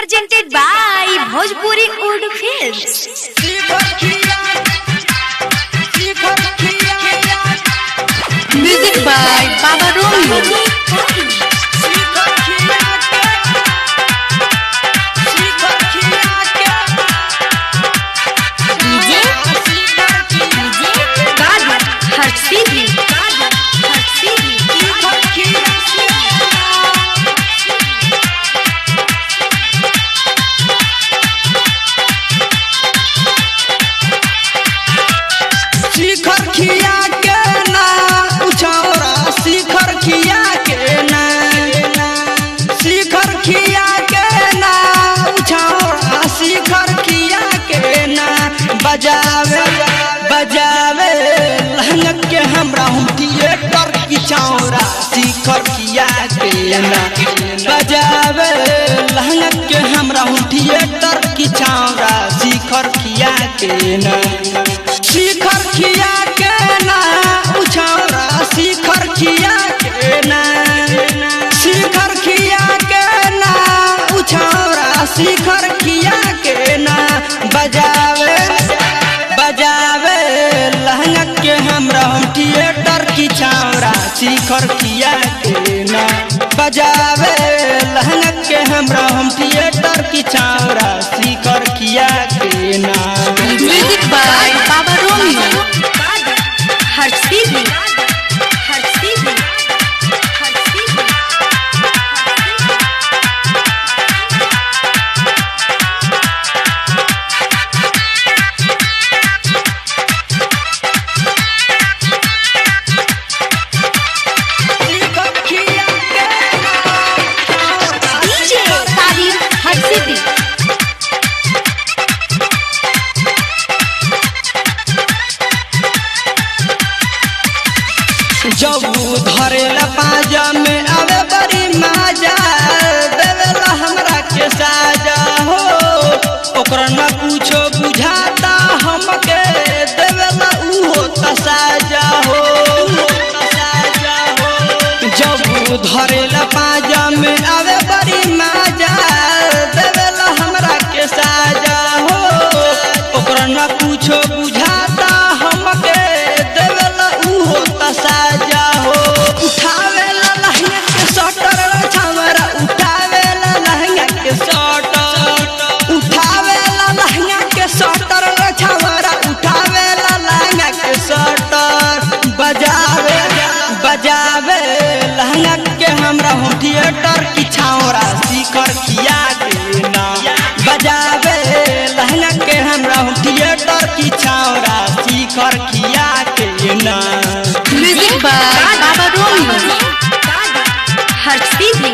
presented by Bhojpuri Urdu Films. Music by Baba Romeo. बजावे बजावे लहंग के हमरा हम थिएटर की चौरा शिखर किया के ना बजावे लहंग के हमरा हम थिएटर की चौरा शिखर किया के ना शिखर किया के ना उछौरा शिखर किया के ना शिखर किया के ना उछौरा शिखर किया के ना बजावे बजावे लहंगा के हमरा हम थिएटर की छावरा शिखर किया के ना बजावे लहंगा के हमरा हम थिएटर की छावरा शिखर किया के ना म्यूजिक बाय बाबा रोमियो हर सीधी जब धरेला पाजा में आवे बड़ी मजा देवेला हमरा के साजा हो ओकरा न कुछो बुझाता हमके देवेला उहो तसाजा हो जब धरेला पाजा में आवे बड़ी मजा देवेला हमरा के साजा हो ओकरा न कुछो बुझाता हमके देवेला उहो तसाजा उठावेला लहंगा के सटर छावरा उठावेला लहंगा के सटर उठावेला लहंगा के सटर छावरा उठावेला लहंगा के सटर बजावे बजावे लहंगा के हमरा हम थिएटर की छावरा शिखर किया के ना बजावे लहंगा के हमरा हम थिएटर की छावरा शिखर किया के ना म्यूजिक बाय बाबा रोमियो हर सीधी